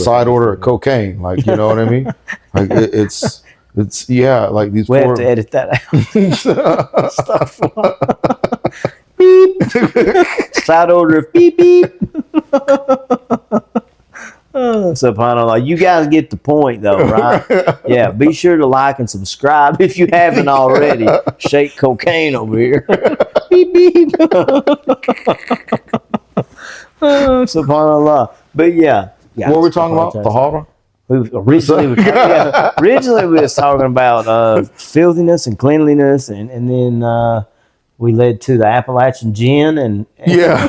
side order of cocaine, like, you know what I mean? Like it's yeah, like these. We have to edit that out. Stuff. Beep. Side order of beep beep. SubhanAllah. You guys get the point, though, right? Yeah. Be sure to like and subscribe if you haven't already. Shake cocaine over here. Beep beep. SubhanAllah. But yeah. What were we talking about? Tahara? Originally we was talking about filthiness and cleanliness, and then we led to the Appalachian Jinn and yeah.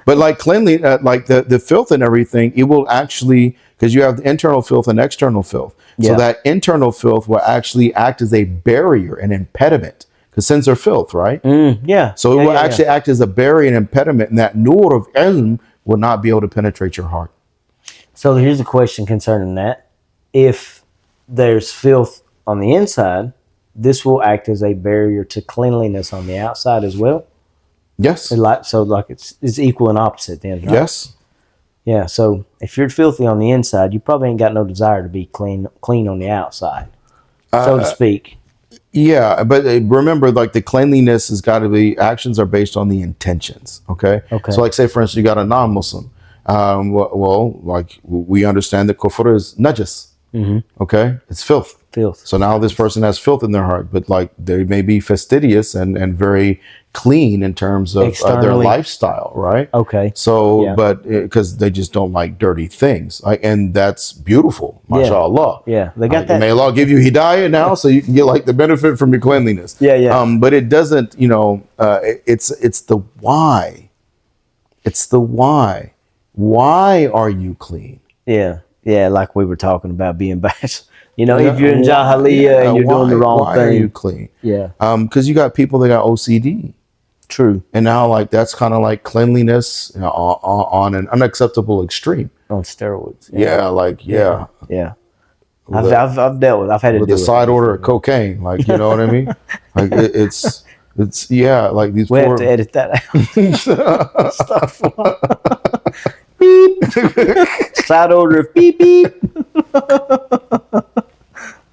But like cleanly, like the filth and everything, it will actually, because you have the internal filth and external filth. So that internal filth will actually act as a barrier, an impediment, because sins are filth, right? Yeah. So it will actually act as a barrier and impediment, and that nur of ilm will not be able to penetrate your heart. So here's a question concerning that. If there's filth on the inside, this will act as a barrier to cleanliness on the outside as well? Yes. So it's equal and opposite then, right? Yes. Yeah, so if you're filthy on the inside, you probably ain't got no desire to be clean on the outside, so to speak. Yeah, but remember, like the cleanliness has got to be, actions are based on the intentions, okay? So like say, for instance, you got a non-Muslim. Well, like we understand that kufr is najas, okay? It's filth. So now this person has filth in their heart, but like they may be fastidious and very clean in terms of their lifestyle, right? Okay. So, but because they just don't like dirty things, and that's beautiful, mashallah. Yeah, they got that. May Allah give you hidayah now, so you can get like the benefit from your cleanliness. But it doesn't, you know, it's the why. It's the why. Why are you clean? Yeah, like we were talking about being bad. You know, if you're in Jahiliyyah and you're doing the wrong thing. Why are you clean? Yeah. Because you got people that got OCD. True. And now, like, that's kind of like cleanliness, you know, on an unacceptable extreme. On steroids. Yeah. I've dealt with. I've had to with do the side order of cocaine, like, you know what I mean? Like it's like these. We have to edit that out. Stuff. Beep. Side order of beep beep.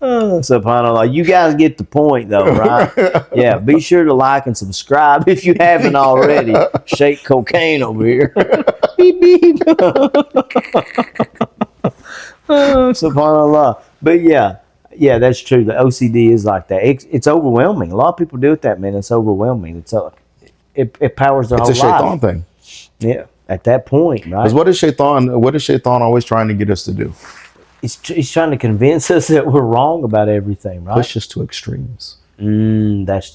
SubhanAllah. You guys get the point, though, right? Yeah. Be sure to like and subscribe if you haven't already. Shake cocaine over here. Beep beep. SubhanAllah. But yeah, that's true. The OCD is like that. It's overwhelming. A lot of people do it that, man. It's overwhelming. It powers their whole life. It's a shaitan thing. Yeah. At that point, right? Because what is shaitan always trying to get us to do? He's trying to convince us that we're wrong about everything, right? Push us to extremes. That's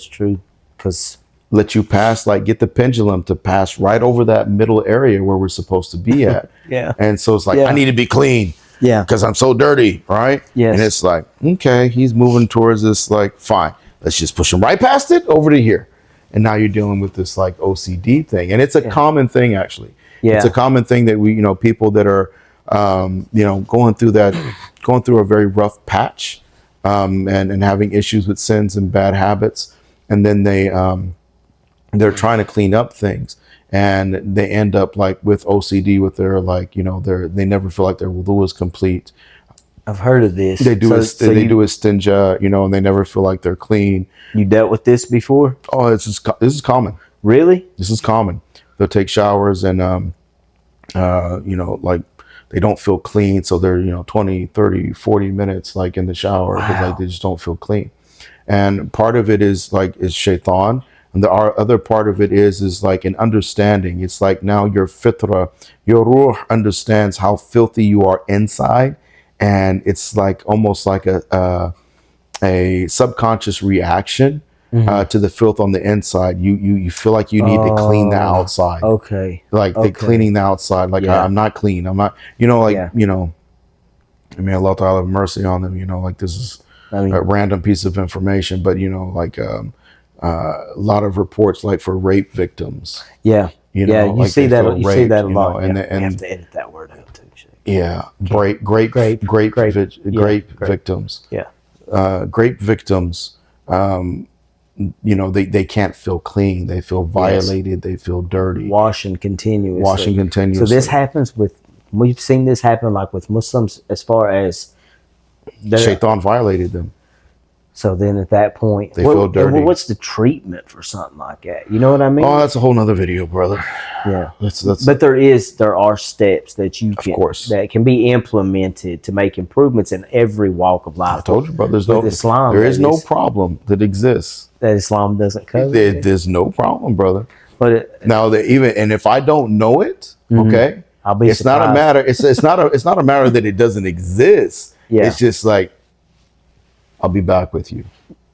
true. Because let you pass, like get the pendulum to pass right over that middle area where we're supposed to be at. And so it's like, I need to be clean. Because I'm so dirty, right? Yes. And it's like, okay, he's moving towards this, like, fine. Let's just push him right past it over to here. And now you're dealing with this like OCD thing. And it's a common thing, actually. It's a common thing that we, you know, people that are, you know, going through a very rough patch, and having issues with sins and bad habits. And then they're trying to clean up things. And they end up like with OCD with their, like, you know, they never feel like their wudu is complete. I've heard of this. They do do istinja, you know, and they never feel like they're clean. You dealt with this before? Oh, this is common. Really? This is common. They'll take showers and, you know, like they don't feel clean. So they're, you know, 20, 30, 40 minutes like in the shower because like they just don't feel clean. And part of it is shaitan. And the other part of it is like an understanding. It's like now your fitra, your ruh understands how filthy you are inside. And it's like almost like a subconscious reaction to the filth on the inside. You feel like you need to clean the outside. Like the cleaning the outside. Like I'm not clean. I'm not. You know, like you know. I mean, Allah Ta'ala have mercy on them. You know, like this is a random piece of information, but you know, like a lot of reports, like for rape victims. You know, you like see that. You see that a lot. And you have to edit that word out too. Yeah, grape victims. Grape victims. You know, they can't feel clean. They feel violated. They feel dirty. Washing continuously. So this happens with we've seen this happen like with Muslims as far as Shaitan violated them. So then at that point, They feel dirty. What's the treatment for something like that? You know what I mean? Oh, that's a whole nother video, brother. Yeah. That's But there are steps that you can, of course, that can be implemented to make improvements in every walk of life. I told you, brother. There is no problem that exists that Islam doesn't cover. There's no problem, brother. But if I don't know it, okay, I'll be it's surprised. not a matter. It's not a matter that it doesn't exist. Yeah. It's just like, I'll be back with you.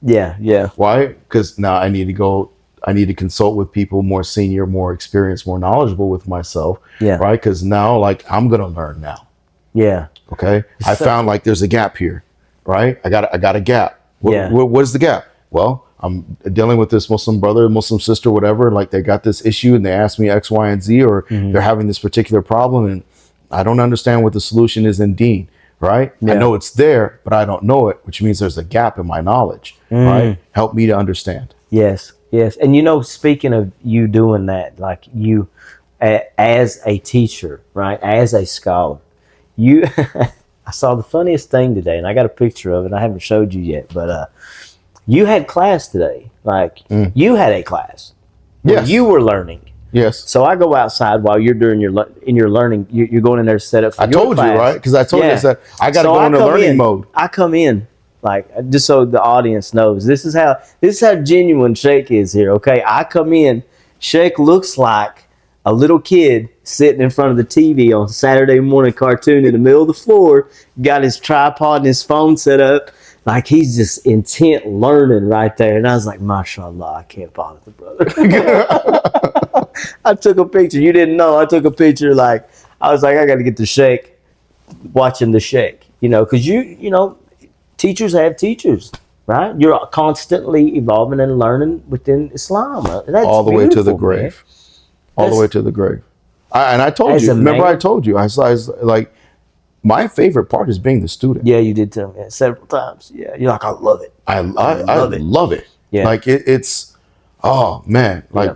Yeah. Why? Because now I need to consult with people more senior, more experienced, more knowledgeable with myself. Yeah. Right? Because now, like, I'm gonna learn now. Yeah. Okay. I found like there's a gap here. Right? I got a gap. What is the gap? Well, I'm dealing with this Muslim brother, Muslim sister, whatever. Like, they got this issue and they ask me X, Y, and Z, or they're having this particular problem, and I don't understand what the solution is in Deen. Right? Yeah. I know it's there, but I don't know it, which means there's a gap in my knowledge. Right? Help me to understand. Yes. And speaking of you doing that, like you as a teacher, right? As a scholar, I saw the funniest thing today, and I got a picture of it. I haven't showed you yet, but you had class today. Like you had a class. Yes. You were learning. Yes. So I go outside while you're doing your learning. You're going in there to set up for I your told class. you, right? Because I told you that I got to go into learning mode. I come in, like, just so the audience knows, this is how genuine Sheikh is here. Okay, I come in. Sheikh looks like a little kid sitting in front of the TV on Saturday morning cartoon in the middle of the floor. Got his tripod and his phone set up. Like, he's just intent learning right there. And I was like, mashallah, I can't bother the brother. I took a picture. You didn't know. I took a picture. Like, I was like, I got to get the Sheikh watching the Sheikh. Because teachers have teachers, right? You're constantly evolving and learning within Islam. That's all the way to the beautiful, grave. Man. All the way to the grave. And I told you. Remember, I told you. I was like, my favorite part is being the student. Yeah, you did tell me that several times. Yeah, you're like, I love it. I love it. Yeah. Like, it's, oh, man. Like,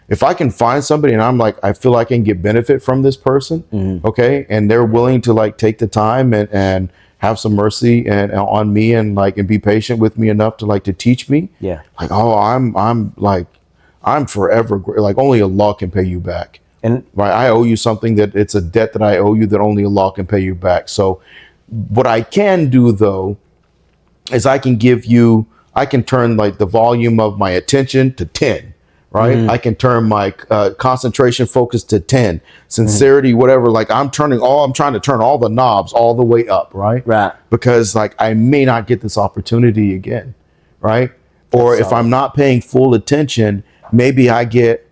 if I can find somebody and I'm like, I feel I can get benefit from this person, okay, and they're willing to, like, take the time and have some mercy and on me and, like, and be patient with me enough to, like, to teach me. Yeah. Like, oh, I'm forever, like, only Allah can pay you back. And right, I owe you something, that it's a debt that I owe you that only Allah can pay you back. So what I can do, though, is I can turn, like, the volume of my attention to 10, right? I can turn my concentration focus to 10, sincerity, whatever. Like, I'm trying to turn all the knobs all the way up, right? Right. Because, like, I may not get this opportunity again, right? Or if I'm not paying full attention, maybe I get,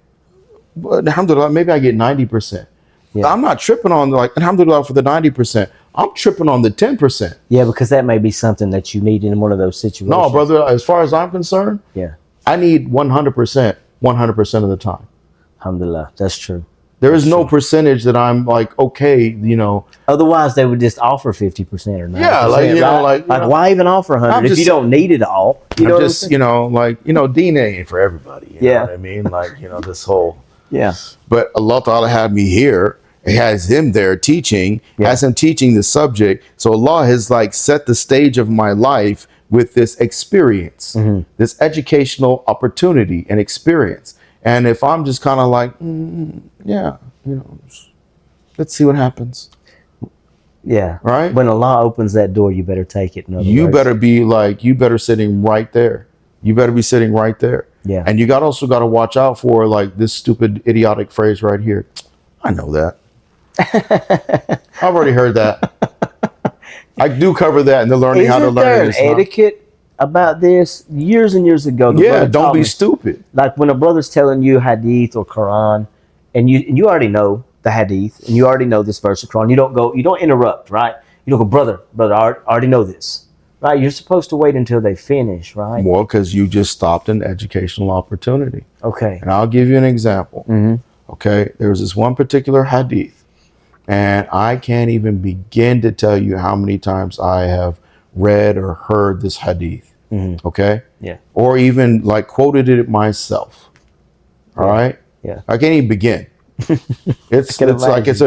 alhamdulillah, maybe I get 90%. Yeah. I'm not tripping on, like, alhamdulillah, for the 90%. I'm tripping on the 10%. Yeah, because that may be something that you need in one of those situations. No, brother, as far as I'm concerned, I need 100% of the time. Alhamdulillah, that's true. There is no percentage that I'm like, okay, Otherwise, they would just offer 50% or 90%. Yeah, like, why even offer 100 if you don't need it all? Deen ain't for everybody. You know what I mean? Like, this whole. Yeah. But Allah Ta'ala had me here. It has him there teaching, has him teaching the subject. So Allah has, like, set the stage of my life with this experience, this educational opportunity and experience. And if I'm just kind of like, let's see what happens. Yeah. Right? When Allah opens that door, you better take it. You better sitting right there. You better be sitting right there. Yeah. And you also got to watch out for, like, this stupid idiotic phrase right here. I know that. I've already heard that. I do cover that in the learning how to learn. Isn't there an etiquette about this? Years and years ago. Don't be stupid. Like, when a brother's telling you hadith or Quran, and you already know the hadith, and you already know this verse of Quran, you don't interrupt, right? You don't go, brother, I already know this. Right, you're supposed to wait until they finish, right? Well, because you just stopped an educational opportunity. Okay. And I'll give you an example. Okay, there was this one particular hadith, and I can't even begin to tell you how many times I have read or heard this hadith. Okay? Yeah. Or even, like, quoted it myself. All right? Yeah. I can't even begin. It's can like it's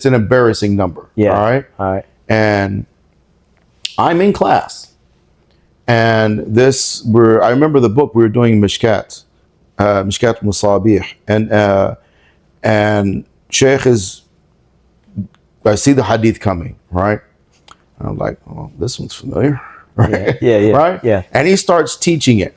an embarrassing number. Yeah. All right. And I'm in class, and I remember the book we were doing Mishkat Musabih, and Sheikh I see the hadith coming, right? And I'm like, oh, this one's familiar, right? Yeah. Right? Yeah. And he starts teaching it,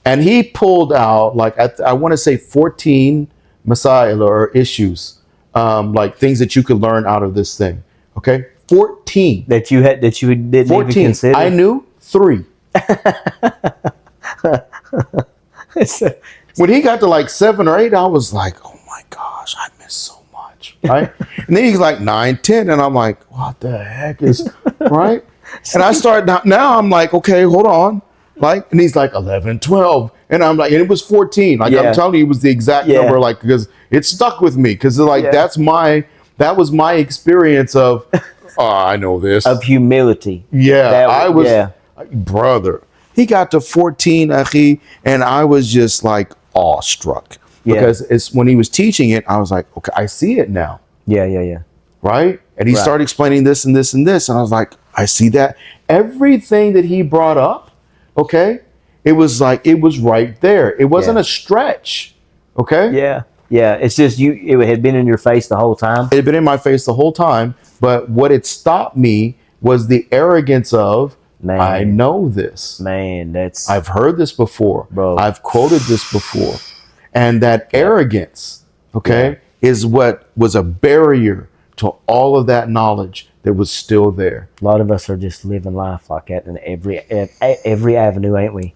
and he pulled out like I want to say 14 masail or issues, like things that you could learn out of this thing. Okay, 14 that you didn't 14. even consider. I knew 3. When he got to like 7 or 8, I was like, oh my gosh, I missed so much, right? And then he's like 9, 10, and I'm like, what the heck is, right? And I started, now I'm like, okay, hold on. Like, and he's like 11, 12. And I'm like, and it was 14. Like, I'm telling you, it was the exact number, like, because it stuck with me. Because like, that was my experience of, oh, I know this. Of humility. Yeah, I was, brother. He got to 14, akhi, and I was just like awestruck. Because it's when he was teaching it, I was like, okay, I see it now. Yeah. Right? And he started explaining this and this and this. And I was like, I see that. Everything that he brought up, okay, it was like, it was right there. It wasn't a stretch. Okay? Yeah. It's just it had been in your face the whole time. It had been in my face the whole time. But what had stopped me was the arrogance of, man, I know this. Man, I've heard this before. Bro. I've quoted this before. And that arrogance, is what was a barrier to all of that knowledge that was still there. A lot of us are just living life like that in every avenue, ain't we?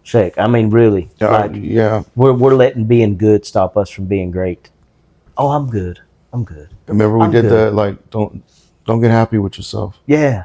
Sheikh, I mean, really. We're letting being good stop us from being great. Oh, I'm good. Remember we did that, like, don't get happy with yourself. Yeah.